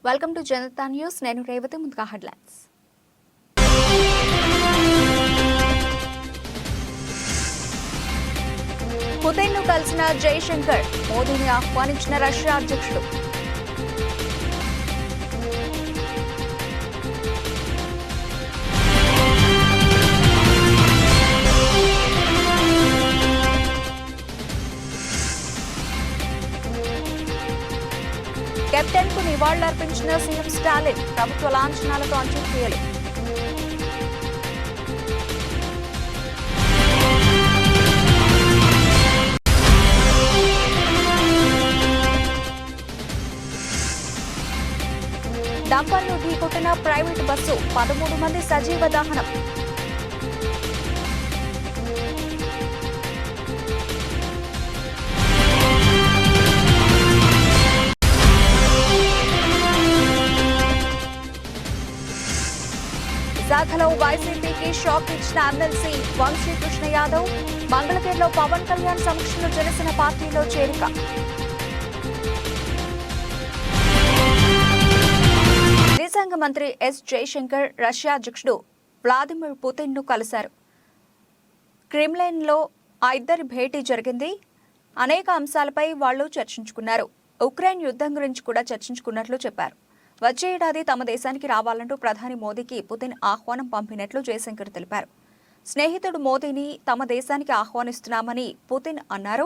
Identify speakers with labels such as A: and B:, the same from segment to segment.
A: Welcome to Janata news. నేను రేవతి. ముందుగా headlines. పుతిన్ను కలిసిన జైశంకర్, మోదీని ఆహ్వానించిన రష్యా అధ్యక్షుడు. కెప్టెన్ కు నివాళులర్పించిన సీఎం స్టాలిన్, ప్రభుత్వ లాంఛనాలతో అంత్యక్రియలు. డంపర్ను ఢీకొట్టిన ప్రైవేటు బస్సు, 13 మంది సజీవ దహనం. విశాఖలో వైసీపీకి షాక్ ఇచ్చిన ఎమ్మెల్సీ వంశీకృష్ణ యాదవ్, మంగళగిరిలో పవన్ కళ్యాణ్ సమక్షంలో జనసేన పార్టీలో చేరిక. విదేశాంగ మంత్రి ఎస్ జైశంకర్ రష్యా అధ్యక్షుడు వ్లాదిమిర్ పుతిన్ను కలిశారు. క్రెమ్లిన్లో ఆ ఇద్దరి భేటీ జరిగింది. అనేక అంశాలపై వాళ్లు చర్చించుకున్నారు. ఉక్రెయిన్ యుద్ధం గురించి కూడా చర్చించుకున్నట్లు చెప్పారు. వచ్చే ఏడాది తమ దేశానికి రావాలంటూ ప్రధాని మోదీకి పుతిన్ ఆహ్వానం పంపినట్లు జయశంకర్ తెలిపారు. స్నేహితుడు మోదీని తమ దేశానికి ఆహ్వానిస్తున్నామని పుతిన్ అన్నారు.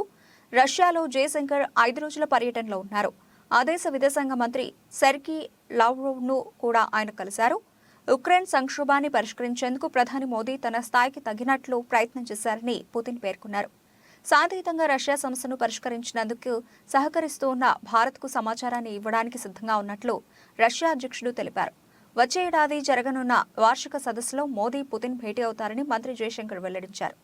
A: రష్యాలో జయశంకర్ 5 రోజుల పర్యటనలో ఉన్నారు. ఆ దేశ విదేశాంగ మంత్రి సెర్గీ లావ్రోవ్ను కూడా ఆయన కలిశారు. ఉక్రెయిన్ సంక్షోభాన్ని పరిష్కరించేందుకు ప్రధాని మోదీ తన స్థాయికి తగినట్లు ప్రయత్నం చేశారని పుతిన్ పేర్కొన్నారు. శాంతియుతంగా రష్యా సమస్యను పరిష్కరించినందుకు సహకరిస్తూ ఉన్న భారత్కు సమాచారాన్ని ఇవ్వడానికి సిద్ధంగా ఉన్నట్లు రష్యా అధ్యక్షుడు తెలిపారు. వచ్చే ఏడాది జరగనున్న వార్షిక సదస్సులో మోదీ పుతిన్ భేటీ అవుతారని మంత్రి జయశంకర్ వెల్లడించారు.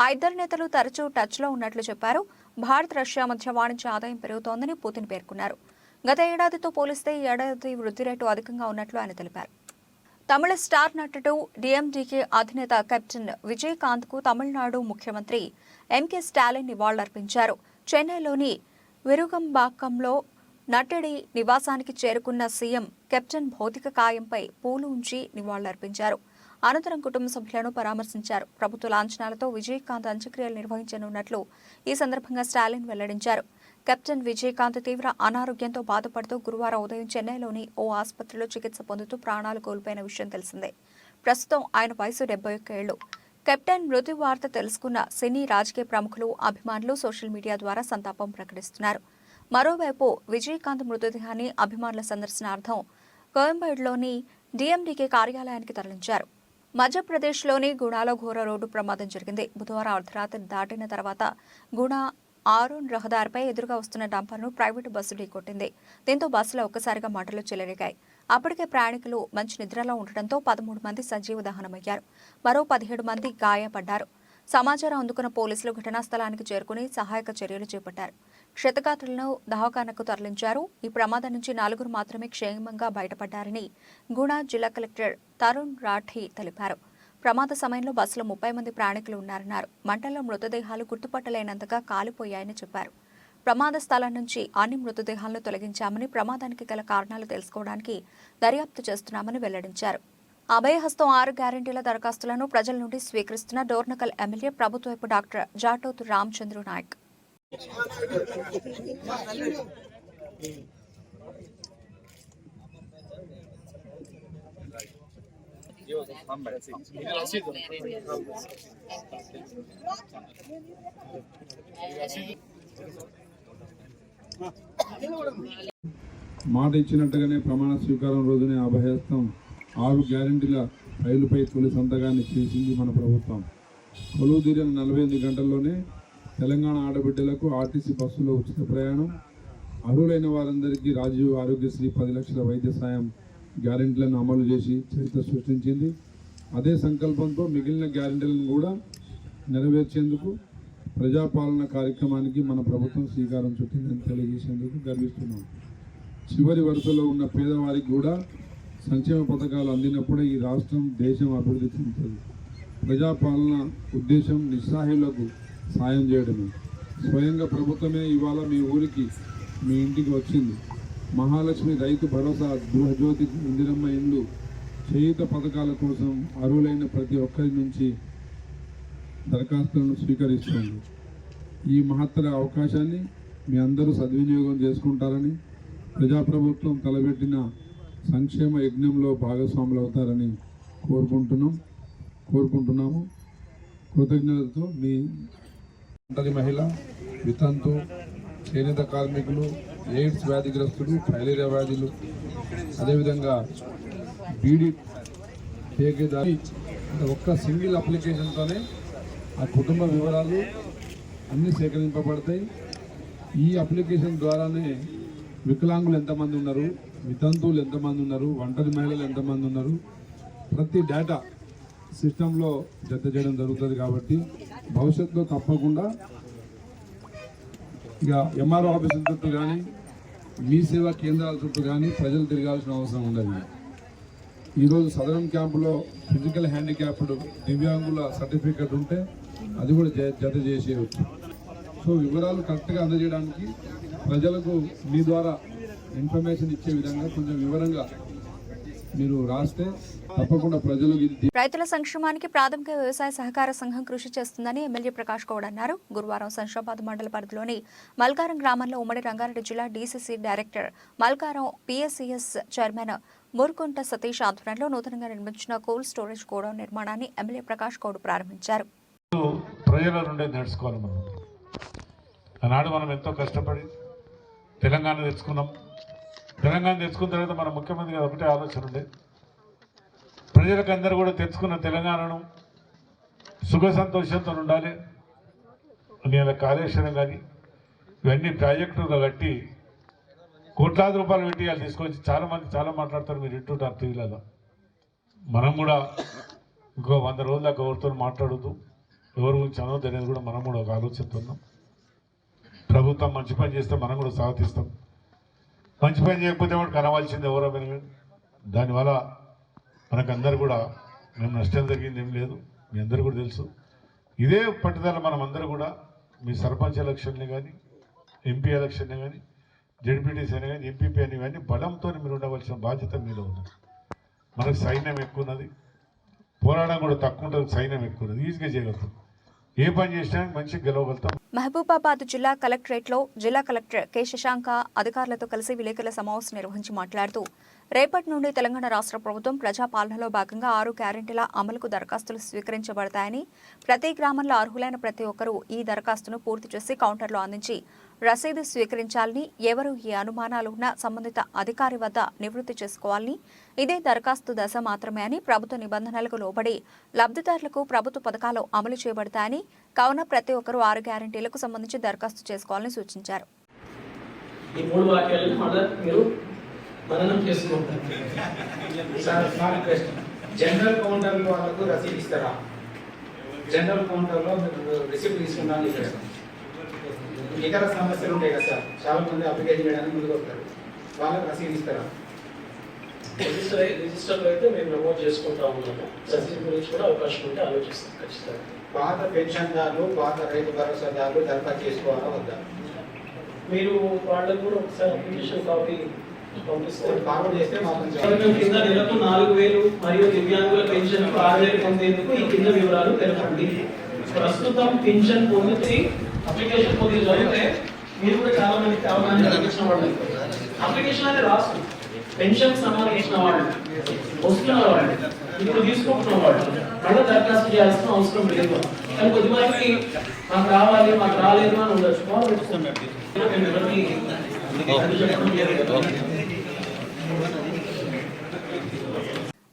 A: ఆ ఇద్దరు నేతలు తరచూ టచ్లో ఉన్నట్లు చెప్పారు. భారత్ రష్యా మధ్య వాణిజ్య ఆదాయం పెరుగుతోందని పుతిన్ పేర్కొన్నారు. గత ఏడాదితో పోలిస్తే ఈ ఏడాది వృద్ధి రేటు అధికంగా ఉన్నట్లు ఆయన తెలిపారు. తమిళ స్టార్ నటుడు డిఎండికే అధినేత కెప్టెన్ విజయకాంత్ కు తమిళనాడు ముఖ్యమంత్రి ఎంకే స్టాలిన్ నివాళులర్పించారు. చెన్నైలోని విరుగంబాకంలో నటుడి నివాసానికి చేరుకున్న సీఎం కెప్టెన్ భౌతిక కాయంపై పూలు ఉంచి నివాళులర్పించారు. అనంతరం కుటుంబ సభ్యులను పరామర్శించారు. ప్రభుత్వ లాంఛనాలతో విజయకాంత్ అంత్యక్రియలు నిర్వహించనున్నట్లు ఈ సందర్భంగా స్టాలిన్ వెల్లడించారు. కెప్టెన్ విజయకాంత్ తీవ్ర అనారోగ్యంతో బాధపడుతూ గురువారం ఉదయం చెన్నైలోని ఓ ఆసుపత్రిలో చికిత్స పొందుతూ ప్రాణాలు కోల్పోయిన విషయం తెలిసిందే. ప్రస్తుతం ఆయన వయసు 71 ఏళ్లు. కెప్టెన్ మృతి వార్త తెలుసుకున్న సినీ రాజకీయ ప్రముఖులు, అభిమానులు సోషల్ మీడియా ద్వారా సంతాపం ప్రకటిస్తున్నారు. మరోవైపు విజయకాంత్ మృతదేహాన్ని అభిమానుల సందర్శనార్థం కోయంబేడులోని డిఎండికే కార్యాలయానికి తరలించారు. మధ్యప్రదేశ్లోని గుణాలో ఘోర రోడ్డు ప్రమాదం జరిగింది. బుధవారం అర్ధరాత్రి దాటిన తర్వాత గుణ ఆరోన్ రహదారిపై ఎదురుగా వస్తున్న డంపర్ను ప్రైవేటు బస్సు ఢీకొట్టింది. దీంతో బస్సులో ఒక్కసారిగా మంటలు చెలరేగాయి. అప్పటికే ప్రయాణికులు మంచి నిద్రలో ఉండటంతో 13 మంది సజీవ దహనమయ్యారు. మరో 17 మంది గాయపడ్డారు. సమాచారం అందుకున్న పోలీసులు ఘటనా స్థలానికి చేరుకుని సహాయక చర్యలు చేపట్టారు. క్షతగాత్రులను దవాఖానకు తరలించారు. ఈ ప్రమాదం నుంచి 4 మాత్రమే క్షేమంగా బయటపడ్డారని గుణా జిల్లా కలెక్టర్ తరుణ్ రాఠీ తెలిపారు. ప్రమాద సమయంలో బస్సులో 30 మంది ప్రయాణికులు ఉన్నారన్నారు. మంటల్లో మృతదేహాలు గుర్తుపట్టలేనంతగా కాలిపోయాయని చెప్పారు. ప్రమాద స్థలం నుంచి అన్ని మృతదేహాలను తొలగించామని, ప్రమాదానికి గల కారణాలు తెలుసుకోవడానికి దర్యాప్తు చేస్తున్నామని వెల్లడించారు. అభయహస్తం 6 గ్యారంటీల దరఖాస్తులను ప్రజల నుండి స్వీకరిస్తున్న డోర్నకల్ ఎమ్మెల్యే ప్రభుత్వపు డాక్టర్ జాటోతు రామచంద్ర నాయక్.
B: మాట ఇచ్చినట్టుగానే ప్రమాణ స్వీకారం రోజునే అభయహస్తం 6 గ్యారంటీల రైలుపై తొలి సంతకాన్ని చేసింది మన ప్రభుత్వం. కొలువు తీరిన 48 గంటల్లోనే తెలంగాణ ఆడబిడ్డలకు ఆర్టీసీ బస్సులో ఉచిత ప్రయాణం, అర్హులైన వారందరికీ రాజీవ్ ఆరోగ్యశ్రీ 10 లక్షల వైద్య సాయం గ్యారెంటీలను అమలు చేసి చరిత్ర సృష్టించింది. అదే సంకల్పంతో మిగిలిన గ్యారెంటీలను కూడా నెరవేర్చేందుకు ప్రజాపాలన కార్యక్రమానికి మన ప్రభుత్వం శ్రీకారం చుట్టిందని తెలియజేసేందుకు గర్విస్తున్నాం. చివరి వరుసలో ఉన్న పేదవారికి కూడా సంక్షేమ పథకాలు అందినప్పుడే ఈ రాష్ట్రం, దేశం అభివృద్ధి చెందుతుంది. ప్రజాపాలన ఉద్దేశం నిస్సహాయులకు సాయం చేయడమే. స్వయంగా ప్రభుత్వమే ఇవాళ మీ ఊరికి, మీ ఇంటికి వచ్చింది. మహాలక్ష్మి రైతు భరోసా, గృహజ్యోతి, ఇందిరమ్మ ఇండ్లు, చేయూత పథకాల కోసం అర్హులైన ప్రతి ఒక్కరి నుంచి దరఖాస్తులను స్వీకరిస్తుంది. ఈ మహత్తర అవకాశాన్ని మీ అందరూ సద్వినియోగం చేసుకుంటారని, ప్రజాప్రభుత్వం తలపెట్టిన సంక్షేమ యజ్ఞంలో భాగస్వాములు అవుతారని కోరుకుంటున్నాము. కృతజ్ఞతతో మీ ఒంటరి మహిళ, వితంతు, చేనేత కార్మికులు, ఎయిడ్స్ వ్యాధిగ్రస్తులు, ఫైలేరియా వ్యాధులు, అదేవిధంగా బీడీ ఠేకేదారి ఒక్క సింగిల్ అప్లికేషన్తోనే ఆ కుటుంబ వివరాలు అన్నీ సేకరింపబడతాయి. ఈ అప్లికేషన్ ద్వారానే వికలాంగులు ఎంతమంది ఉన్నారు, వితంతువులు ఎంతమంది ఉన్నారు, ఒంటరి మహిళలు ఎంతమంది ఉన్నారు, ప్రతి డేటా సిస్టంలో జత చేయడం జరుగుతుంది. కాబట్టి భవిష్యత్తులో తప్పకుండా ఇక ఎంఆర్ఓ ఆఫీసుల చుట్టూ కానీ, మీ సేవా కేంద్రాల చుట్టూ కానీ ప్రజలు తిరగాల్సిన అవసరం ఉండదు. ఈరోజు సదరన్ క్యాంపులో ఫిజికల్ హ్యాండిక్యాప్డ్ దివ్యాంగుల సర్టిఫికెట్ ఉంటే అది కూడా జత చేసేయవచ్చు. సో వివరాలు కరెక్ట్గా అందజేయడానికి ప్రజలకు మీ ద్వారా ఇన్ఫర్మేషన్ ఇచ్చే విధంగా కొంచెం వివరంగా మీరు రాస్తే తప్పకుండా ప్రజలు.
A: రైతుల సంక్షేమానికి ప్రాథమిక వ్యవసాయ సహకార సంఘం కృషి చేస్తుందని ఎమ్మెల్యే ప్రకాష్ గౌడ్ అన్నారు. గురువారం శంషాబాద్ మండల పరిధిలోని మల్కారం గ్రామంలో ఉమ్మడి రంగారెడ్డి జిల్లా DCC director, Malkaram PSCS chairman Murukunta Satish ఆధ్వర్యంలో నూతనంగా నిర్మించిన కోల్డ్ స్టోరేజ్ గోడౌన్ నిర్మాణాన్ని ఎమ్మెల్యే ప్రకాష్ గౌడ్ ప్రారంభించారు.
C: ప్రజల నుండి నేర్చుకోవాలి. ఆనాడు మనం ఎంతో కష్టపడి తెలంగాణ తెచ్చుకున్నాం. తెలంగాణ తెచ్చుకున్న తర్వాత మన ముఖ్యమంత్రి గారు ఒకటే ఆలోచన ఉండే, ప్రజలకు అందరూ కూడా తెచ్చుకున్న తెలంగాణను సుఖ సంతోషంతో ఉండాలి. నేను కాళేశ్వరం కానీ ఇవన్నీ ప్రాజెక్టుగా కట్టి కోట్లాది రూపాయలు పెట్టి వాళ్ళు తీసుకొచ్చి చాలా మాట్లాడతారు, మీరు ఇంటుంటారు టీవీలలో. మనం కూడా ఇంకో 100 రోజుల దాకా ఎవరితో మాట్లాడద్దు, ఎవరి గురించి అనవద్దు అనేది కూడా మనం కూడా ఒక ఆలోచిస్తున్నాం. ప్రభుత్వం మంచి పని చేస్తే మనం కూడా స్వాగతిస్తాం. మంచి పని చేయకపోతే కూడా కనవాల్సింది ఎవరో మేము. దానివల్ల మనకందరూ కూడా మేము నష్టం జరిగింది ఏం లేదు, మీ అందరూ కూడా తెలుసు. ఇదే పట్టుదల మనం అందరూ కూడా మీ సర్పంచ్ ఎలక్షన్ని కానీ, ఎంపీ ఎలక్షన్ని కానీ, జడ్పీటీసీ అని కానీ, ఎంపీపీ అని కానీ బలంతో మీరు ఉండవలసిన బాధ్యత మీలో ఉన్నది. మనకు సైన్యం ఎక్కువ ఉన్నది, పోరాటం కూడా తక్కువ ఉంటుంది, సైన్యం ఎక్కువ ఉన్నది, ఈజీగా చేయగలుగుతాం. ఏ పని చేసినా మంచిగా గెలవగలుగుతాం.
A: మహబూబాబాద్ జిల్లా కలెక్టరేట్లో జిల్లా కలెక్టర్ కె శశాంక అధికారులతో కలిసి విలేకరుల సమావేశం నిర్వహించి మాట్లాడుతూ, రేపటి నుండి తెలంగాణ రాష్ట్ర ప్రభుత్వం ప్రజాపాలనలో భాగంగా 6 గ్యారెంటీల అమలుకు దరఖాస్తులు స్వీకరించబడతాయని, ప్రతి గ్రామంలో అర్హులైన ప్రతి ఒక్కరూ ఈ దరఖాస్తును పూర్తి చేసి కౌంటర్లో అందించి రసీదు స్వీకరించాలని, ఎవరు ఈ అనుమానాలు ఉన్నా సంబంధిత అధికారి వద్ద నివృత్తి చేసుకోవాలని, ఇదే దరఖాస్తు దశ మాత్రమే అని, ప్రభుత్వ నిబంధనలకు లోబడి లబ్ధిదారులకు ప్రభుత్వ పథకాలు అమలు చేయబడతాయని, కావున ప్రతి ఒక్కరూ 6 గ్యారెంటీలకు సంబంధించి దరఖాస్తు చేసుకోవాలని సూచించారు.
D: ఈ 3 వాక్యాలను మళ్ళీ మీరు మననం చేసుకుంటారు. జనరల్ కౌంటర్ వాళ్ళకు రసీదు ఇస్తారా? జనరల్ కౌంటర్లో మీరు రిసిప్ట్ తీసుకుంటాను ఇక్కడ ఇతర సమస్యలు ఉంటాయి కదా సార్, చాలా మంది అప్లికేషన్ చేయడానికి ముందుకు వస్తారు, వాళ్ళకి రసీదు ఇస్తారా?
E: రిజిస్టర్లో అయితే మేము నమోదు చేసుకుంటా ఉన్నాము. రసీదు గురించి కూడా అవకాశం ఉంటే ఆలోచిస్తాం ఖచ్చితంగా.
D: పాత పెన్షన్దారులు, పాత రైతు భరోసాదారులు దరఖాస్తు చేసుకోవాలా వద్దా?
E: మీరు వాళ్ళకు కూడా ఒకసారి అప్లికేషన్ కాపీ పంపిస్తారు.
D: ఫార్వర్డ్ చేస్తే మాత్రం
E: కింద నెలకు 4,000 మరియు దివ్యాంగుల పెన్షన్ 6,000 పొందేందుకు ఈ కింద వివరాలు తెలపండి. ప్రస్తుతం పెన్షన్ పొందితే అప్లికేషన్ పొంది జరిగితే మీరు కూడా చాలా మందికి అవగాహన కల్పించిన వాళ్ళు అప్లికేషన్ అనేది రాసు పెన్షన్ సంబంధించిన వాళ్ళు వస్తున్న వాళ్ళు ఇప్పుడు తీసుకుంటున్న వాళ్ళు మళ్ళీ దరఖాస్తు చేయాల్సిన అవసరం లేదు. కానీ కొద్దిమందికి మాకు రావాలి మాకు రాలేదు అని ఉండొచ్చు, వాళ్ళు పెట్టుకున్నట్టు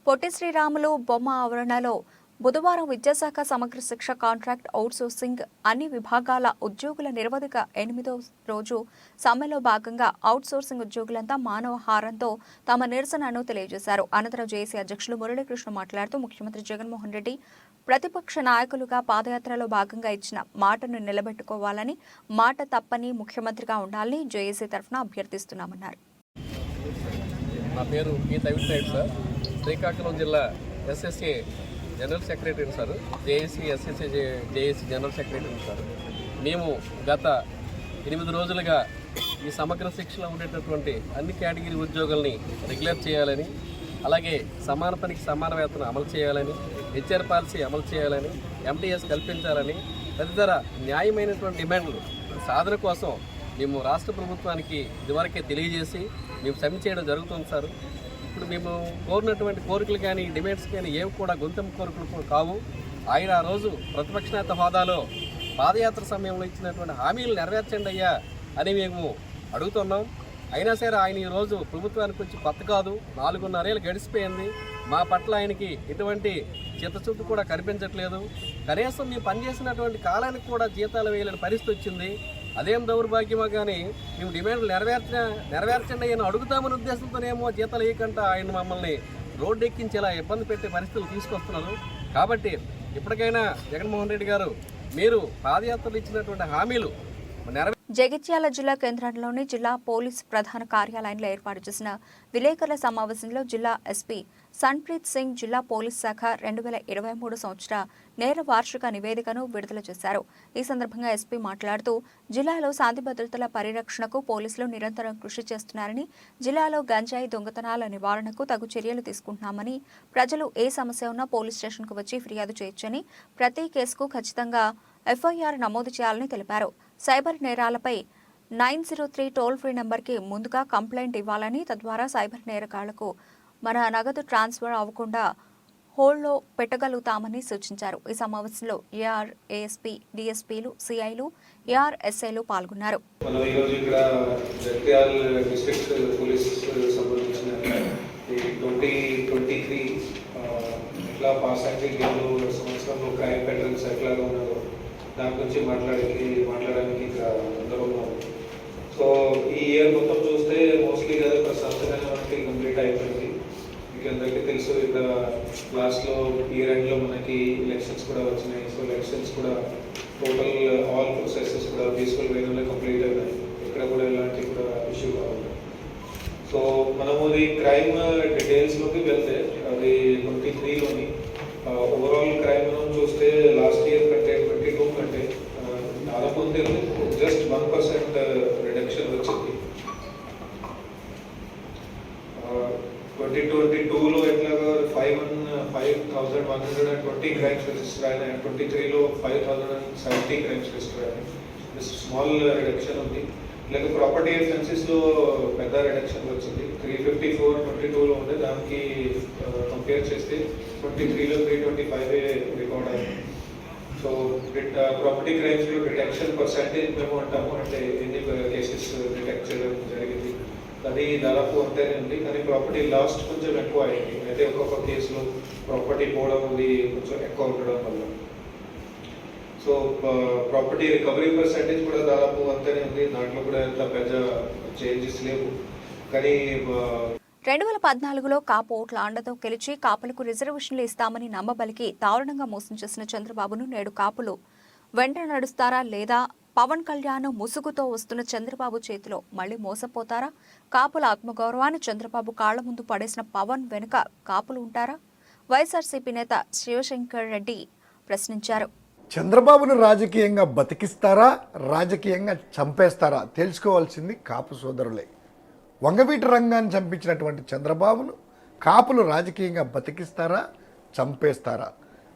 A: పొట్టి శ్రీరాములు బొమ్మ ఆవరణలో బుధవారం విద్యాశాఖ సమగ్ర శిక్ష కాంట్రాక్ట్ అవుట్సోర్సింగ్ అన్ని విభాగాల ఉద్యోగుల నిరవధిక 8వ రోజు సమ్మెలో భాగంగా అవుట్సోర్సింగ్ ఉద్యోగులంతా మానవహారంతో తమ నిరసనను తెలియజేశారు. అనంతరం జేఏసీ అధ్యక్షులు మురళీకృష్ణ మాట్లాడుతూ, ముఖ్యమంత్రి జగన్మోహన్ రెడ్డి ప్రతిపక్ష నాయకులుగా పాదయాత్రలో భాగంగా ఇచ్చిన మాటను నిలబెట్టుకోవాలని, మాట తప్పని ముఖ్యమంత్రిగా ఉండాలని జేఏసీ తరఫున అభ్యర్థిస్తున్నామన్నారు.
F: నా పేరు పి తవిట్రాయుడు సార్, శ్రీకాకుళం జిల్లా SSA general secretary sir, JAC SSA JAC general secretary sir. మేము గత 8 రోజులుగా ఈ సమగ్ర శిక్షలో ఉండేటటువంటి అన్ని కేటగిరీ ఉద్యోగుల్ని రెగ్యులర్ చేయాలని, అలాగే సమాన పనికి సమాన వేతనం అమలు చేయాలని, హెచ్ఆర్ పాలసీ అమలు చేయాలని, ఎంటీఎస్ కల్పించాలని తదితర న్యాయమైనటువంటి డిమాండ్లు సాధన కోసం మేము రాష్ట్ర ప్రభుత్వానికి ఇదివరకే తెలియజేసి మేము సబ్మిట్ చేయడం జరుగుతుంది సార్. ఇప్పుడు మేము కోరినటువంటి కోరికలు కానీ డిమాండ్స్ కానీ ఏవి కూడా గొంతెమ్మ కోరికలు కావు. ఆయన ఆ రోజు ప్రతిపక్ష నేత హోదాలో పాదయాత్ర సమయంలో ఇచ్చినటువంటి హామీలు నెరవేర్చండి అయ్యా అని మేము అడుగుతున్నాం. అయినా సరే ఆయన ఈరోజు ప్రభుత్వానికి వచ్చి కొత్త కాదు, 4.5 ఏళ్ళు గడిచిపోయింది. మా పట్ల ఆయనకి ఎటువంటి చిత్తశుద్ధి కూడా కనిపించట్లేదు. కనీసం మేము పనిచేసినటువంటి కాలానికి కూడా జీతాలు వేయలేని పరిస్థితి వచ్చింది. అదేం దౌర్భాగ్యమో కానీ మేము డిమాండ్లు నెరవేర్చండి అని అడుగుతామనే ఉద్దేశంతోనేమో జీతాలు వేయకుండా ఆయన మమ్మల్ని రోడ్డు ఎక్కించేలా ఇబ్బంది పెట్టే పరిస్థితులు తీసుకొస్తున్నారు. కాబట్టి ఇప్పటికైనా జగన్మోహన్ రెడ్డి గారు మీరు పాదయాత్రలు ఇచ్చినటువంటి హామీలు
A: జగిత్యాల జిల్లా కేంద్రంలోని జిల్లా పోలీస్ ప్రధాన కార్యాలయంలో ఏర్పాటు చేసిన విలేకరుల సమావేశంలో జిల్లా ఎస్పీ సన్ప్రీత్ సింగ్ జిల్లా పోలీస్ శాఖ 2023 సంవత్సర నేర వార్షిక నివేదికను విడుదల చేశారు. ఈ సందర్భంగా ఎస్పీ మాట్లాడుతూ జిల్లాలో శాంతి భద్రతల పరిరక్షణకు పోలీసులు నిరంతరం కృషి చేస్తున్నారని, జిల్లాలో గంజాయి దొంగతనాల నివారణకు తగు చర్యలు తీసుకుంటున్నామని, ప్రజలు ఏ సమస్య ఉన్నా పోలీస్ స్టేషన్కు వచ్చి ఫిర్యాదు చేయొచ్చని, ప్రతి కేసుకు ఖచ్చితంగా ఎఫ్ఐఆర్ నమోదు చేయాలని తెలిపారు. సైబర్ నేరాలపై 903 టోల్ ఫ్రీ నెంబర్కి ముందుగా కంప్లైంట్ ఇవ్వాలని, తద్వారా సైబర్ నేరగాళ్లకు మన నగదు ట్రాన్స్ఫర్ అవ్వకుండా హోల్డ్లో పెట్టగలుగుతామని సూచించారు. ఈ సమావేశంలో ఏఆర్, ఏఎస్పీ, డిఎస్పీలు, సిఐలు, ఏఆర్ఎస్ఐలు పాల్గొన్నారు.
G: మనం ఈరోజు ఇక్కడ జగిత్యాల డిస్ట్రిక్ట్ పోలీస్ సంబంధించిన 2023 ఎట్లా పాస్ అయితే గేమ్లో సంవత్సరంలో క్రైమ్ ప్యాటర్న్స్ ఎట్లాగా ఉన్నారో దాని గురించి మాట్లాడడానికి ఇక్కడ అందరూ ఉన్నాము. సో ఈ ఇయర్ మొత్తం చూస్తే మోస్ట్లీ కదా ప్రశాంతంగా మనకి కంప్లీట్ అయిపోయింది. మీకు అందరికీ తెలుసు ఇక్కడ లాస్ట్లో ఇయర్ ఎండ్లో మనకి ఎలక్షన్స్ కూడా వచ్చినాయి. సో ఎలక్షన్స్ కూడా టోటల్ ఆల్ ప్రొసెసెస్ కూడా పీస్ఫుల్ వేలో కంప్లీట్ అయినాయి. ఇక్కడ కూడా ఎలాంటి కూడా ఇష్యూ కావాలి. సో మనము అది క్రైమ్ డీటెయిల్స్లోకి వెళ్తే అది 23లోని ఓవరాల్ క్రైమ్ మనం చూస్తే లాస్ట్ ఇయర్ కంటే 22 కంటే దాదాపు జస్ట్ 1% రిడక్షన్ వచ్చింది. 2022లో ఎట్లాగా 5,120 క్రైమ్స్ రిజిస్టర్ అయినాయి. 23లో 5,070 క్రైమ్స్ రిజిస్టర్ అయినాయి. స్మాల్ రిడక్షన్ ఉంది. లేక ప్రాపర్టీ అఫెన్సెస్లో పెద్ద రిడక్షన్ వచ్చింది. 354 22లో ఉండే దానికి కంపేర్ చేస్తే 23లో 325 రికార్డ్ అయింది. సో ప్రాపర్టీ క్రైమ్స్లో డిటెక్షన్ పర్సెంటేజ్ మేము అంటాము, అంటే ఎన్ని కేసెస్ డిటెక్ట్ చేయడం జరిగింది అది దాదాపు అంతేనే ఉంది. కానీ ప్రాపర్టీ లాస్ట్ కొంచెం ఎక్కువ అయింది. అయితే ఒక్కొక్క కేసులో ప్రాపర్టీ పోవడం ఉంది కొంచెం ఎక్కువ ఉండడం వల్ల. సో ప్రాపర్టీ రికవరీ పర్సెంటేజ్ కూడా దాదాపు అంతనే ఉంది. దాంట్లో కూడా ఎంత పెద్ద చేంజెస్ లేవు. కానీ
A: 2014లో కాపు ఓట్ల అండతో గెలిచి కాపులకు రిజర్వేషన్లు ఇస్తామని నమ్మబలికి దారుణంగా మోసం చేసిన చంద్రబాబును నేడు కాపులు వెంట నడుస్తారా లేదా పవన్ కళ్యాణ్ ముసుగుతో వస్తున్న చంద్రబాబు చేతిలో మళ్లీ మోసపోతారా? కాపుల ఆత్మగౌరవాన్ని చంద్రబాబు కాళ్ల ముందు పడేసిన పవన్ వెనుక కాపులు ఉంటారా? వైఎస్ఆర్సీపీ నేత శివశంకర్ రెడ్డి ప్రశ్నించారు.
H: చంద్రబాబును రాజకీయంగా బతికిస్తారా, రాజకీయంగా చంపేస్తారా తెలుసుకోవాల్సింది కాపు సోదరులే. వంగవీటి రంగాన్ని చంపించినటువంటి చంద్రబాబును కాపులు రాజకీయంగా బతికిస్తారా, చంపేస్తారా?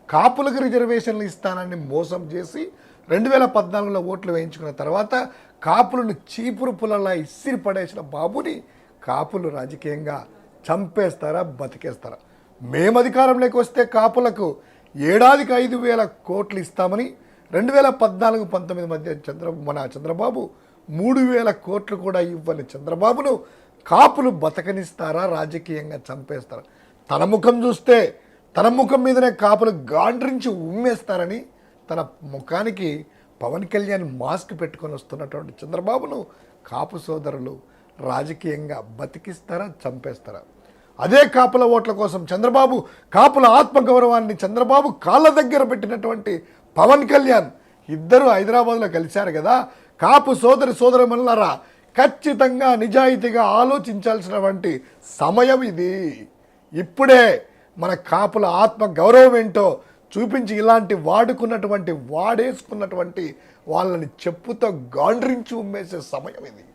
H: కాపులకు రిజర్వేషన్లు ఇస్తానని మోసం చేసి 2014లో ఓట్లు వేయించుకున్న తర్వాత కాపులను చీపురు పుల్లలా ఇసిరి పడేసిన బాబుని కాపులు రాజకీయంగా చంపేస్తారా, బతికేస్తారా? మేము అధికారంలోకి వస్తే కాపులకు ఏడాదికి 5,000 కోట్లు ఇస్తామని 2014-19 మధ్య చంద్రబాబు 3,000 కోట్లు కూడా ఇవ్వని చంద్రబాబును కాపులు బతకనిస్తారా, రాజకీయంగా చంపేస్తారా? తన ముఖం చూస్తే తన ముఖం మీదనే కాపులు గాండ్రించి ఉమ్మేస్తారని తన ముఖానికి పవన్ కళ్యాణ్ మాస్క్ పెట్టుకొని వస్తున్నటువంటి చంద్రబాబును కాపు సోదరులు రాజకీయంగా బతికిస్తారా, చంపేస్తారా? అదే కాపుల ఓట్ల కోసం చంద్రబాబు కాపుల ఆత్మగౌరవాన్ని చంద్రబాబు కాళ్ళ దగ్గర పెట్టినటువంటి పవన్ కళ్యాణ్ ఇద్దరు హైదరాబాద్లో కలిశారు కదా. కాపు సోదరుమనులారా, ఖచ్చితంగా నిజాయితీగా ఆలోచించాల్సినటువంటి సమయం ఇది. ఇప్పుడే మన కాపుల ఆత్మ గౌరవం ఏంటో చూపించి ఇలాంటి వాడేసుకున్నటువంటి వాళ్ళని చెప్పుతో గాండ్రించి ఉమ్మేసే సమయం ఇది.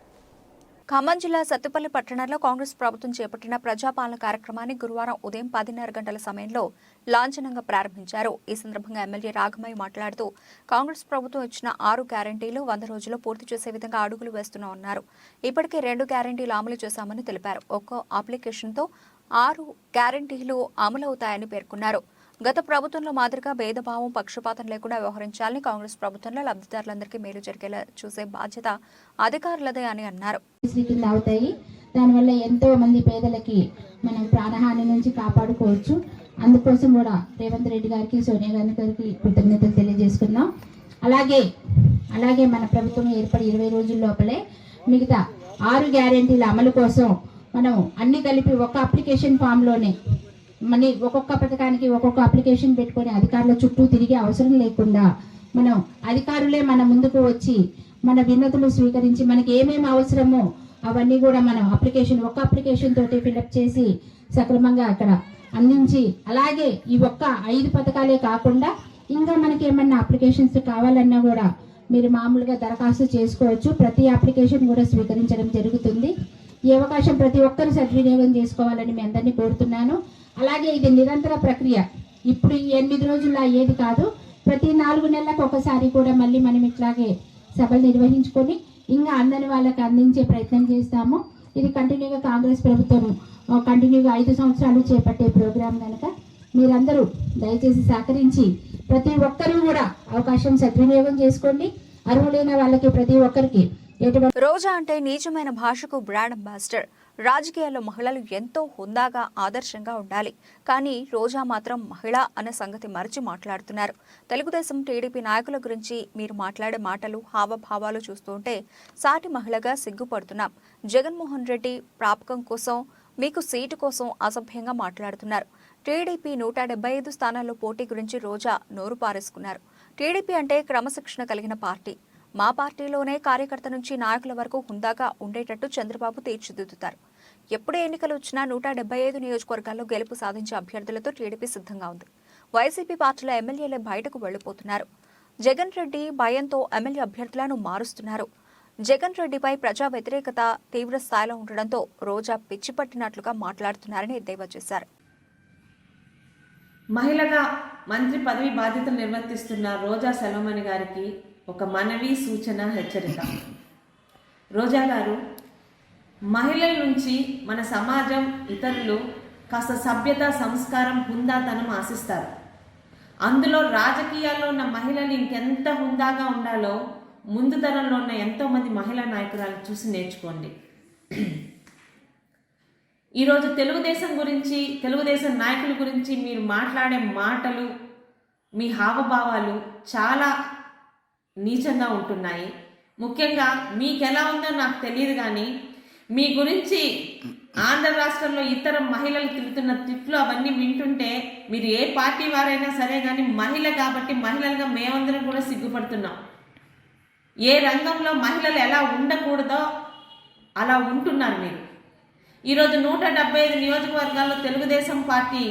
A: ఖమ్మం జిల్లా సత్తుపల్లి పట్టణంలో కాంగ్రెస్ ప్రభుత్వం చేపట్టిన ప్రజాపాలన కార్యక్రమాన్ని గురువారం ఉదయం 10:30 గంటల సమయంలో లాంఛనంగా ప్రారంభించారు. ఈ సందర్భంగా ఎమ్మెల్యే రాఘమయ్య మాట్లాడుతూ కాంగ్రెస్ ప్రభుత్వం ఇచ్చిన 6 గ్యారంటీలు 100 రోజుల్లో పూర్తి చేసే విధంగా అడుగులు వేస్తున్నామన్నారు. ఇప్పటికే 2 గ్యారంటీలు అమలు చేశామని తెలిపారు. ఒక్కో అప్లికేషన్తో 6 గ్యారంటీలు అమలవుతాయని పేర్కొన్నారు. గత ప్రభుత్వంలో మాదిరిగా భేదభావం పక్షపాతం లేకుండా వ్యవహరించాలని, కాంగ్రెస్ ప్రభుత్వంలో లబ్ధిదారులందరికీ మేలు జరిగేలా చూసే బాధ్యత అధికారులదే అని అన్నారు.
I: కింద అవుతాయి. దానివల్ల ఎంతో మంది పేదలకి మనం ప్రాణహాని నుంచి కాపాడుకోవచ్చు. అందుకోసం కూడా రేవంత్ రెడ్డి గారికి, సోనియా గాంధీ గారికి కృతజ్ఞతలు తెలియజేసుకున్నాం. అలాగే మన ప్రభుత్వం ఏర్పడి 20 రోజుల లోపలే మిగతా 6 గ్యారెంటీల అమలు కోసం మనం అన్ని కలిపి ఒక అప్లికేషన్ ఫామ్లోనే మనీ ఒక్కొక్క పథకానికి ఒక్కొక్క అప్లికేషన్ పెట్టుకొని అధికారుల చుట్టూ తిరిగే అవసరం లేకుండా మనం అధికారులే మన ముందుకు వచ్చి మన విన్నతులు స్వీకరించి మనకి ఏమేమి అవసరమో అవన్నీ కూడా మనం ఒక్క అప్లికేషన్ తోటి ఫిలప్ చేసి సక్రమంగా అక్కడ అందించి, అలాగే ఈ ఒక్క 5 పథకాలే కాకుండా ఇంకా మనకి ఏమన్నా అప్లికేషన్స్ కావాలన్నా కూడా మీరు మామూలుగా దరఖాస్తు చేసుకోవచ్చు. ప్రతి అప్లికేషన్ కూడా స్వీకరించడం జరుగుతుంది. ఈ అవకాశం ప్రతి ఒక్కరు సద్వినియోగం చేసుకోవాలని మీ అందరినీ కోరుతున్నాను. అలాగే ఇది నిరంతర ప్రక్రియ. ఇప్పుడు ఈ 8 రోజుల్లో అయ్యేది కాదు. ప్రతి 4 నెలలకు ఒకసారి కూడా మళ్ళీ మనం ఇట్లాగే సభలు నిర్వహించుకొని ఇంకా అందని వాళ్ళకి అందించే ప్రయత్నం చేస్తాము. ఇది కంటిన్యూగా కాంగ్రెస్ ప్రభుత్వం కంటిన్యూగా 5 సంవత్సరాలు చేపట్టే ప్రోగ్రాం కనుక మీరందరూ దయచేసి సహకరించి ప్రతి ఒక్కరూ కూడా అవకాశం సద్వినియోగం చేసుకోండి. అర్హులైన వాళ్ళకి ప్రతి ఒక్కరికి
A: రోజా అంటే నిజమైన భాషకు బ్రాండ్ అంబాసిడర్. రాజకీయాల్లో మహిళలు ఎంతో హుందాగా ఆదర్శంగా ఉండాలి. కానీ రోజా మాత్రం మహిళ అనే సంగతి మరిచి మాట్లాడుతున్నారు. తెలుగుదేశం టీడీపీ నాయకుల గురించి మీరు మాట్లాడే మాటలు, హావభావాలు చూస్తుంటే సాటి మహిళగా సిగ్గుపడుతున్నాం. జగన్మోహన్ రెడ్డి ప్రాపకం కోసం, మీకు సీటు కోసం అసభ్యంగా మాట్లాడుతున్నారు. టీడీపీ 175 స్థానాల్లో పోటీ గురించి రోజా నోరు పారేసుకున్నారు. టీడీపీ అంటే క్రమశిక్షణ కలిగిన పార్టీ. మా పార్టీలోనే కార్యకర్త నుంచి నాయకుల వరకు హుందాగా ఉండేటట్టు చంద్రబాబు తీర్చిదిద్దుతారు. ఎప్పుడు ఎన్నికలు వచ్చినా 175 నియోజకవర్గాల్లో గెలుపు సాధించే అభ్యర్థులతో టీడీపీ సిద్ధంగా ఉంది. వైసీపీ పార్టీల ఎమ్మెల్యేలే బయటకు వెళ్లిపోతున్నారు. జగన్ రెడ్డి భయంతో ఎమ్మెల్యే అభ్యర్థులను మారుస్తున్నారు. జగన్ రెడ్డిపై ప్రజా వ్యతిరేకత తీవ్ర స్థాయిలో ఉండడంతో రోజా పిచ్చిపట్టినట్లుగా మాట్లాడుతున్నారని ఎద్దేవా చేశారు.
J: మహిళగా మంత్రి పదవి బాధ్యతలు నిర్వర్తిస్తున్న రోజా సెల్వమణి గారికి ఒక మనవి, సూచన, హెచ్చరిక. రోజా గారు, మహిళల నుంచి మన సమాజం, ఇతరులు కాస్త సభ్యత, సంస్కారం, హుందాతనం ఆశిస్తారు. అందులో రాజకీయాల్లో ఉన్న మహిళలు ఇంకెంత హుందాగా ఉండాలో ముందు తరంలో ఉన్న ఎంతోమంది మహిళా నాయకురాలు చూసి నేర్చుకోండి. ఈరోజు తెలుగుదేశం గురించి, తెలుగుదేశం నాయకుల గురించి మీరు మాట్లాడే మాటలు, మీ హావభావాలు చాలా నీచంగా ఉంటున్నాయి. ముఖ్యంగా మీకెలా ఉందో నాకు తెలియదు, కానీ మీ గురించి ఆంధ్ర రాష్ట్రంలో ఇతర మహిళలు తిరుగుతున్న తిట్లు అవన్నీ వింటుంటే మీరు ఏ పార్టీ వారైనా సరే కానీ మహిళ కాబట్టి మహిళలుగా మేమందరం కూడా సిగ్గుపడుతున్నాం. ఏ రంగంలో మహిళలు ఎలా ఉండకూడదో అలా ఉంటున్నారు మీరు. ఈరోజు 175 నియోజకవర్గాల్లో తెలుగుదేశం పార్టీ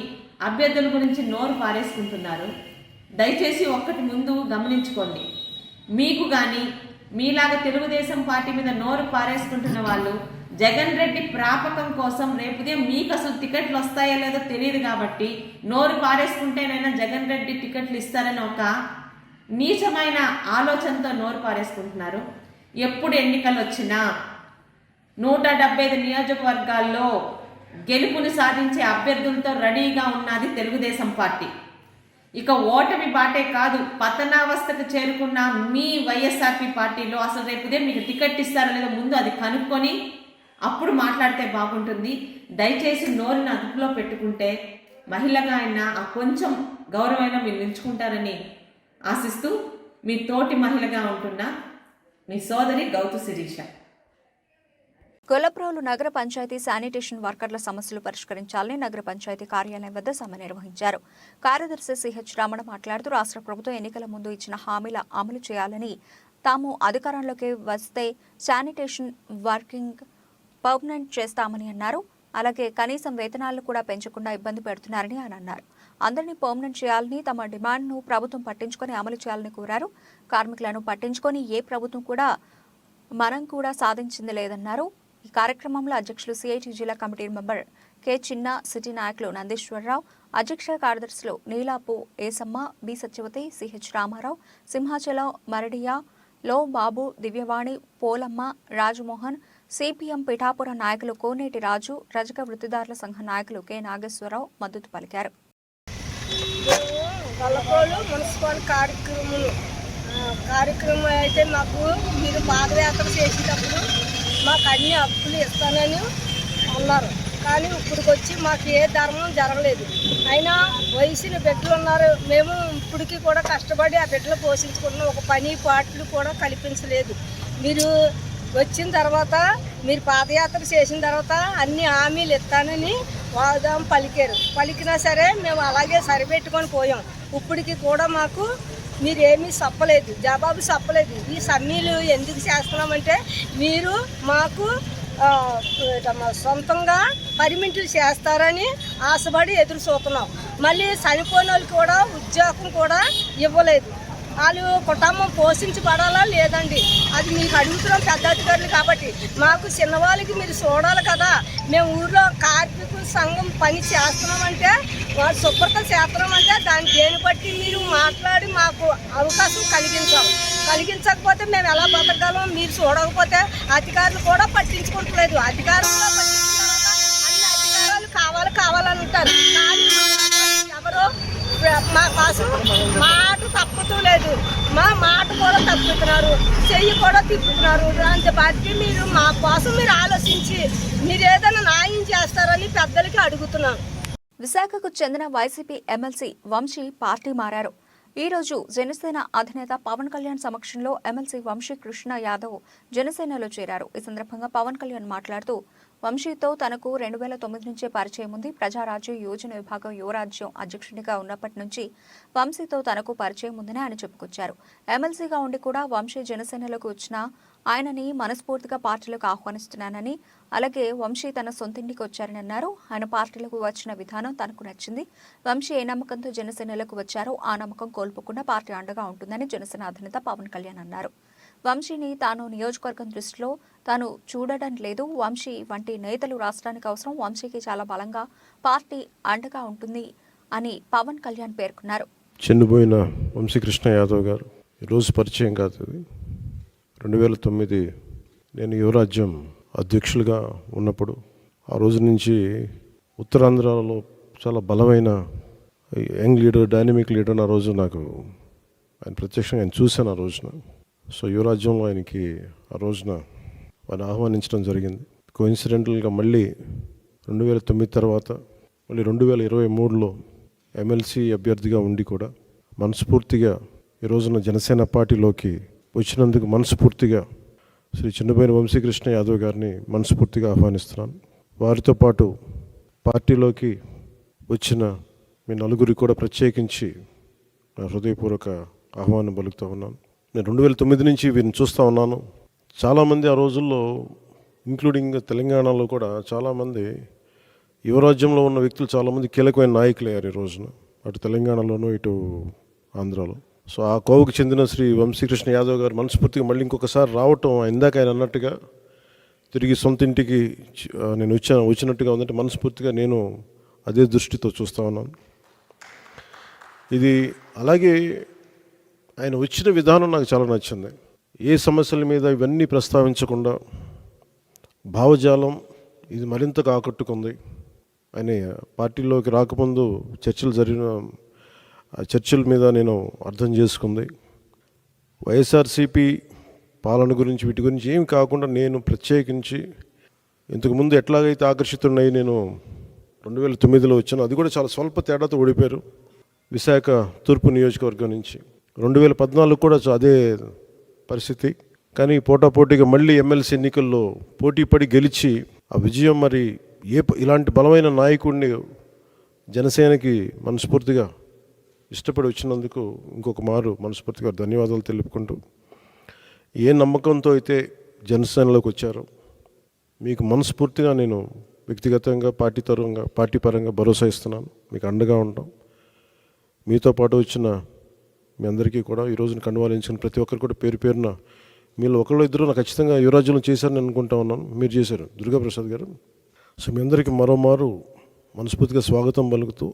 J: అభ్యర్థుల గురించి నోరు పారేసుకుంటున్నారు. దయచేసి ఒక్కటి ముందు గమనించుకోండి. మీకు కానీ మీలాగా తెలుగుదేశం పార్టీ మీద నోరు పారేసుకుంటున్న వాళ్ళు జగన్ రెడ్డి ప్రాపకం కోసం రేపుదే మీకు అసలు టికెట్లు వస్తాయో లేదో తెలియదు కాబట్టి నోరు పారేసుకుంటేనైనా జగన్ రెడ్డి టికెట్లు ఇస్తారని ఒక నీచమైన ఆలోచనతో నోరు పారేసుకుంటున్నారు. ఎప్పుడు ఎన్నికలు వచ్చినా 175 నియోజకవర్గాల్లో గెలుపుని సాధించే అభ్యర్థులతో రెడీగా ఉన్నది తెలుగుదేశం పార్టీ. ఇక ఓటమి బాటే కాదు, పతనావస్థకు చేరుకున్న మీ వైఎస్ఆర్పీ పార్టీలో అసలు రేపుదే మీకు టికెట్ ఇస్తారో లేదో ముందు అది కనుక్కొని అప్పుడు మాట్లాడితే బాగుంటుంది. దయచేసి నోరుని అదుపులో పెట్టుకుంటే మహిళగా అయినా ఆ కొంచెం గౌరవమైనా మీరు నిలుచుకుంటారని ఆశిస్తూ మీ తోటి మహిళగా ఉంటున్న మీ సోదరి గౌతు శిరీష.
A: గొల్లప్రోలు నగర పంచాయతీ శానిటేషన్ వర్కర్ల సమస్యలు పరిష్కరించాలని నగర పంచాయతీ కార్యాలయం వద్ద సమ్మె నిర్వహించారు. కార్యదర్శి సిహెచ్ రమణ మాట్లాడుతూ రాష్ట్ర ప్రభుత్వం ఎన్నికల ముందు ఇచ్చిన హామీల అమలు చేయాలని, తాము అధికారంలోకి వస్తే శానిటేషన్ వర్కింగ్ పర్మనెంట్ చేస్తామని అన్నారు. అలాగే కనీసం వేతనాలను కూడా పెంచకుండా ఇబ్బంది పెడుతున్నారని ఆయన అన్నారు. అందరినీ పర్మనెంట్ చేయాలని, తమ డిమాండ్ను ప్రభుత్వం పట్టించుకొని అమలు చేయాలని కోరారు. కార్మికులను పట్టించుకొని ఏ ప్రభుత్వం కూడా మనం కూడా సాధించింది లేదన్నారు. ఈ కార్యక్రమంలో అధ్యక్షులు సిఐటి జిల్లా కమిటీ మెంబర్ కె చిన్న, సిటీ నాయకులు నందీశ్వరరావు, అధ్యక్ష కార్యదర్శులు నీలాపు ఏసమ్మ, బి సత్యవతి, సిహెచ్ రామారావు, సింహాచలం, మరడియా, లో బాబు, దివ్యవాణి, పోలమ్మ, రాజమోహన్, సిపిఎం పిఠాపురం నాయకులు కోనేటి రాజు, రజక వృత్తిదారుల సంఘ నాయకులు కె నాగేశ్వరరావు మద్దతు పలికారు.
K: మున్సిపల్ కార్యక్రమం అయితే మాకు మీరు పాదయాత్ర చేసేటప్పుడు మాకు అన్ని హక్కులు ఇస్తానని అన్నారు. కానీ ఇప్పటికి వచ్చి మాకు ఏ ధర్మం జరగలేదు. అయినా వయసుని బిడ్డలు ఉన్నారు. మేము ఇప్పటికీ కూడా కష్టపడి ఆ బిడ్డలు పోషించుకుంటున్నాం. ఒక పని పాటలు కూడా కల్పించలేదు. మీరు వచ్చిన తర్వాత, మీరు పాదయాత్ర చేసిన తర్వాత అన్ని హామీలు ఇస్తానని వాగ్దానం పలికినా సరే మేము అలాగే సరిపెట్టుకొని పోయాం. ఇప్పటికి కూడా మాకు మీరేమీ చెప్పలేదు, జవాబు చెప్పలేదు. ఈ సమ్మెలు ఎందుకు చేస్తున్నామంటే మీరు మాకు సొంతంగా పర్మిట్లు చేస్తారని ఆశపడి ఎదురు చూస్తున్నాం. మళ్ళీ చనిపోయిన వాళ్ళు కూడా ఉద్యోగం కూడా ఇవ్వలేదు. వాళ్ళు కుటుంబం పోషించబడాలా లేదండి, అది మీకు అడుగుతున్నాం పెద్ద అధికారులు కాబట్టి. మాకు చిన్నవాళ్ళకి మీరు చూడాలి కదా. మేము ఊర్లో కార్మికుల సంఘం పని చేస్తున్నామంటే, వాళ్ళు శుభ్రత చేస్తున్నామంటే దాన్ని దేని బట్టి మీరు మాట్లాడి మాకు అవకాశం కలిగించకపోతే మేము ఎలా బతకగలం? మీరు చూడకపోతే అధికారులు కూడా పట్టించుకోవట్లేదు. అధికారులు అన్ని అధికారాలు కావాలని అంటారు. కానీ ఎవరో మా కోసం మాట తప్పుతూ లేదు. మా మాట కూడా తప్పుతున్నారు, చెయ్యి కూడా తిప్పుతున్నారు. దాని బట్టి మీరు మా కోసం మీరు ఆలోచించి మీరు ఏదైనా న్యాయం చేస్తారని పెద్దలకి అడుగుతున్నాం.
A: విశాఖకు చెందిన వైసీపీ ఎమ్మెల్సీ వంశీ పార్టీ మారారు. ఈ రోజు జనసేన అధినేత పవన్ కళ్యాణ్ సమక్షంలో ఎమ్మెల్సీ వంశీ కృష్ణ యాదవ్ జనసేనలో చేరారు. ఈ సందర్భంగా పవన్ కళ్యాణ్ మాట్లాడుతూ, వంశీతో తనకు 2009 నుంచే పరిచయం ఉంది. ప్రజారాజ్యం యోజన విభాగం యువరాజ్యం అధ్యక్షుడిగా ఉన్నప్పటి నుంచి వంశీతో తనకు పరిచయం ఉందని ఆయన చెప్పుకొచ్చారు. ఎమ్మెల్సీగా ఉండి కూడా వంశీ జనసేనలోకి వచ్చిన ఆయనని మనస్ఫూర్తిగా పార్టీలోకి ఆహ్వానిస్తున్నానని, అలాగే వంశీ తన సొంతింటికి వచ్చారని అన్నారు. ఆయన పార్టీలోకి వచ్చిన విధానం తనకు నచ్చింది. వంశీ ఏ నమ్మకంతో జనసేనలోకి వచ్చారో ఆ నమ్మకం కోల్పోకుండా పార్టీ అండగా ఉంటుందని జనసేన అధినేత పవన్ కళ్యాణ్ అన్నారు. వంశీని తాను నియోజకవర్గం దృష్టిలో తాను చూడడం లేదు. వంశీ వంటి నేతలు రాష్ట్రానికి అవసరం. వంశీకి చాలా బలంగా పార్టీ అండగా ఉంటుంది అని పవన్ కళ్యాణ్ పేర్కొన్నారు.
L: చనిపోయిన వంశీకృష్ణ యాదవ్ గారు ఈరోజు పరిచయం కాదు. 2009 నేను యువరాజ్యం అధ్యక్షులుగా ఉన్నప్పుడు ఆ రోజు నుంచి ఉత్తరాంధ్రలో చాలా బలమైన యంగ్ లీడర్, డైనమిక్ లీడర్. ఆ రోజు నాకు ఆయన ప్రత్యక్షంగా ఆయన చూశాను ఆ రోజున. సో యువరాజ్యంలో ఆయనకి ఆ రోజున ఆయన ఆహ్వానించడం జరిగింది. కోఇన్సిడెంటల్గా మళ్ళీ 2009 తర్వాత మళ్ళీ 2023లో ఎమ్మెల్సీ అభ్యర్థిగా ఉండి కూడా మనస్ఫూర్తిగా ఈ రోజున జనసేన పార్టీలోకి వచ్చినందుకు మనస్ఫూర్తిగా శ్రీ చిన్నబోయిన వంశీకృష్ణ యాదవ్ గారిని మనస్ఫూర్తిగా ఆహ్వానిస్తున్నాను. వారితో పాటు పార్టీలోకి వచ్చిన మీ నలుగురికి కూడా ప్రత్యేకించి నా హృదయపూర్వక ఆహ్వానం పలుకుతూ ఉన్నాను. నేను 2009 నుంచి వీరిని చూస్తూ ఉన్నాను. చాలామంది ఆ రోజుల్లో, ఇంక్లూడింగ్ తెలంగాణలో కూడా చాలామంది యువరాజ్యంలో ఉన్న వ్యక్తులు చాలామంది కీలకమైన నాయకులయ్యారు ఈ రోజున, అటు తెలంగాణలోనూ ఇటు ఆంధ్రాలో. సో ఆ కోవకు చెందిన శ్రీ వంశీకృష్ణ యాదవ్ గారు మనస్ఫూర్తిగా మళ్ళీ ఇంకొకసారి రావటం, ఇందాక ఆయన అన్నట్టుగా తిరిగి సొంత ఇంటికి నేను వచ్చినట్టుగా ఉందంటే మనస్ఫూర్తిగా నేను అదే దృష్టితో చూస్తూ ఉన్నాను. ఇది అలాగే ఆయన వచ్చిన విధానం నాకు చాలా నచ్చింది. ఏ సమస్యల మీద ఇవన్నీ ప్రస్తావించకుండా భావజాలం ఇది మరింతగా ఆకట్టుకుంది. ఆయన పార్టీలోకి రాకముందు చర్చల మీద నేను అర్థం చేసుకుంది. వైఎస్ఆర్సీపీ పాలన గురించి వీటి గురించి ఏమి కాకుండా నేను ప్రత్యేకించి ఇంతకుముందు ఎట్లాగైతే ఆకర్షితున్నాయి నేను 2009లో వచ్చాను, అది కూడా చాలా స్వల్ప తేడాతో ఓడిపోయారు విశాఖ తూర్పు నియోజకవర్గం నుంచి. 2014 కూడా అదే పరిస్థితి. కానీ పోటాపోటీగా మళ్ళీ ఎమ్మెల్సీ ఎన్నికల్లో పోటీపడి గెలిచి ఆ విజయం మరి ఇలాంటి బలమైన నాయకుడిని జనసేనకి మనస్ఫూర్తిగా ఇష్టపడి వచ్చినందుకు ఇంకొక మారు మనస్ఫూర్తిగా ధన్యవాదాలు తెలుపుకుంటూ, ఏ నమ్మకంతో అయితే జనసేనలోకి వచ్చారో మీకు మనస్ఫూర్తిగా నేను వ్యక్తిగతంగా పార్టీ పరంగా భరోసా ఇస్తున్నాను. మీకు అండగా ఉంటాం. మీతో పాటు వచ్చిన మీ అందరికీ కూడా ఈ రోజున కండువాలించిన ప్రతి ఒక్కరు కూడా పేరు పేరున మీరు ఒకళ్ళు ఇద్దరు నాకు ఖచ్చితంగా యువరాజ్యంలో చేశారని అనుకుంటా ఉన్నాను. మీరు చేశారు దుర్గాప్రసాద్ గారు. సో మీ అందరికీ మరోమారు మనస్ఫూర్తిగా స్వాగతం పలుకుతూ,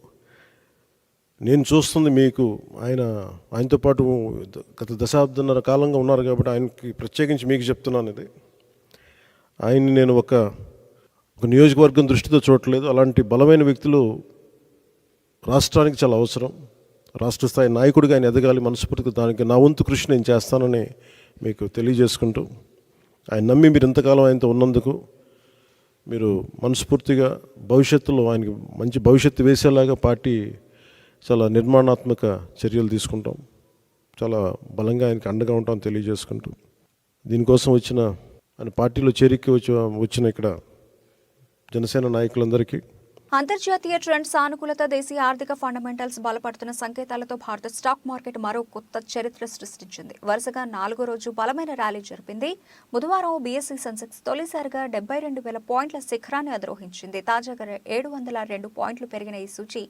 L: నేను చూస్తుంది మీకు ఆయనతో పాటు గత దశాబ్దన్నర కాలంగా ఉన్నారు కాబట్టి ఆయనకి ప్రత్యేకించి మీకు చెప్తున్నాను. ఇది ఆయన్ని నేను ఒక నియోజకవర్గం దృష్టితో చూడట్లేదు. అలాంటి బలమైన వ్యక్తులు రాష్ట్రానికి చాలా అవసరం. రాష్ట్ర స్థాయి నాయకుడిగా ఆయన ఎదగాలి. మనస్ఫూర్తిగా దానికి నా వంతు కృషి నేను చేస్తానని మీకు తెలియజేసుకుంటూ, ఆయన నమ్మి మీరు ఇంతకాలం ఆయనతో ఉన్నందుకు మీరు మనస్ఫూర్తిగా భవిష్యత్తులో ఆయనకి మంచి భవిష్యత్తు వేసేలాగా పార్టీ చాలా నిర్మాణాత్మక చర్యలు తీసుకుంటాం. చాలా బలంగా ఆయనకి అండగా ఉంటామని తెలియజేసుకుంటూ, దీనికోసం ఆయన పార్టీలో చేరిక వచ్చిన ఇక్కడ జనసేన నాయకులందరికీ,
A: అంతర్జాతీయ ట్రెండ్ సానుకూలత, దేశీయ ఆర్థిక ఫండమెంటల్స్ బలపడుతున్న సంకేతాలతో భారత స్టాక్ మార్కెట్ మరో కొత్త చరిత్ర సృష్టించింది. వరుసగా 4వ రోజు బలమైన ర్యాలీ జరిపింది. బుధవారం బీఎస్ఈ సెన్సెక్స్ తొలిసారిగా 72,000 పాయింట్ల శిఖరాన్ని అధిరోహించింది. తాజాగా 702 పాయింట్లు పెరిగిన ఈ సూచి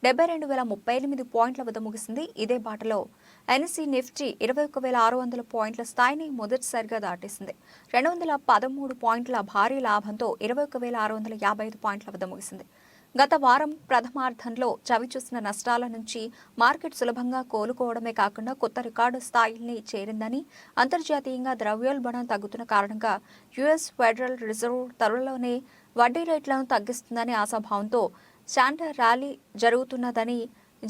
A: 72,038 పాయింట్ల వద్ద ముగిసింది. ఇదే బాటలో ఎన్ఎస్ఈ నిఫ్టీ 21,600 పాయింట్ల స్థాయిని మొదటిసారిగా దాటేసింది. 213 పాయింట్ల భారీ లాభంతో 21,655 పాయింట్ల వద్ద ముగిసింది. గత వారం ప్రథమార్థంలో చవిచూసిన నష్టాల నుంచి మార్కెట్ సులభంగా కోలుకోవడమే కాకుండా కొత్త రికార్డు స్థాయిల్ని చేరిందని, అంతర్జాతీయంగా ద్రవ్యోల్బణం తగ్గుతున్న కారణంగా యుఎస్ ఫెడరల్ రిజర్వ్ త్వరలోనే వడ్డీ రేట్లను తగ్గిస్తుందనే ఆశాభావంతో శాంటర్ ర్యాలీ జరుగుతున్నదని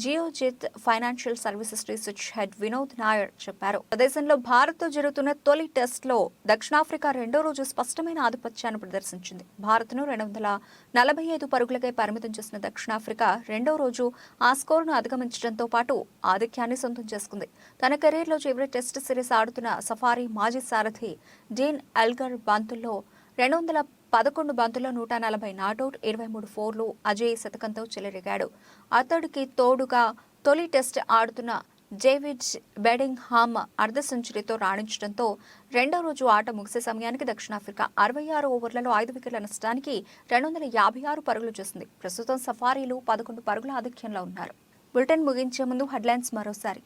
A: Geojit financial services research head Vinod Nair చెప్పారు. దేశంలో భారత్తో జరుగుతున్న తొలి టెస్ట్లో దక్షిణాఫ్రికా రెండో రోజు స్పష్టమైన ఆధిపత్యాన్ని ప్రదర్శించింది. భారత్ను 245 పరుగులకై పరిమితం చేసిన దక్షిణాఫ్రికా రెండో రోజు ఆ స్కోరును అధిగమించడంతో పాటు ఆధిక్యాన్ని సొంతం చేసుకుంది. తన కెరీర్లో చివరి టెస్ట్ సిరీస్ ఆడుతున్న సఫారీ మాజీ సారథి డీన్ ఎల్గర్ బంతుల్లో 211 బంతుల్లో 140 నాటౌట్, 23 ఫోర్లు, అజయ్ శతకంతో చెలరేగాడు. అతడికి తోడుగా తొలి టెస్ట్ ఆడుతున్న డేవిడ్ బెడింగ్హామ్ అర్ధ సెంచరీతో రాణించడంతో రెండో రోజు ఆట ముగిసే సమయానికి దక్షిణాఫ్రికా 66 ఓవర్లలో 5 వికెట్ల నష్టానికి 256 పరుగులు చేసింది. ప్రస్తుతం సఫారీలు 11 పరుగుల ఆధిక్యంలో ఉన్నారు. బులెటిన్ ముగించే ముందు హెడ్లైన్స్ మరోసారి.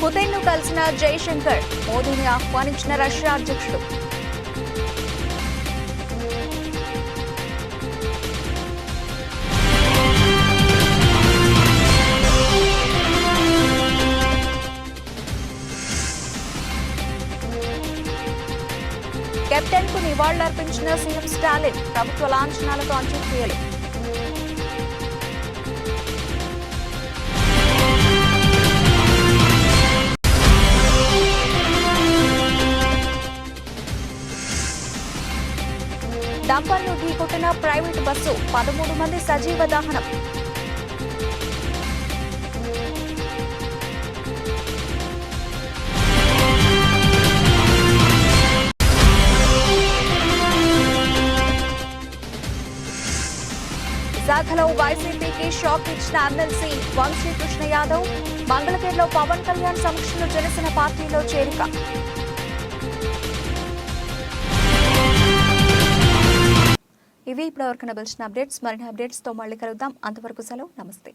A: పుతిన్ను కలిసిన జైశంకర్, మోదీని ఆహ్వానించిన రష్యా అధ్యక్షుడు. కెప్టెన్ కు నివాళులర్పించిన సీఎం స్టాలిన్, ప్రభుత్వ లాంఛనాలతో అంత్యక్రియలు. డంపర్ను ఢీకొట్టిన ప్రైవేటు బస్సు, 13 మంది సజీవ దహనం. విశాఖలో వైసీపీకి షాక్ ఇచ్చిన ఎమ్మెల్సీ వంశీకృష్ణ యాదవ్, మంగళగిరిలో పవన్ కళ్యాణ్ సమక్షంలో జనసేన పార్టీలో చేరిక. ఇవి ఇప్పటివరకు నిలిచిన అప్డేట్స్. మరిన్ని అప్డేట్స్తో మళ్ళీ కలుద్దాం. అంతవరకు సెలవు. నమస్తే.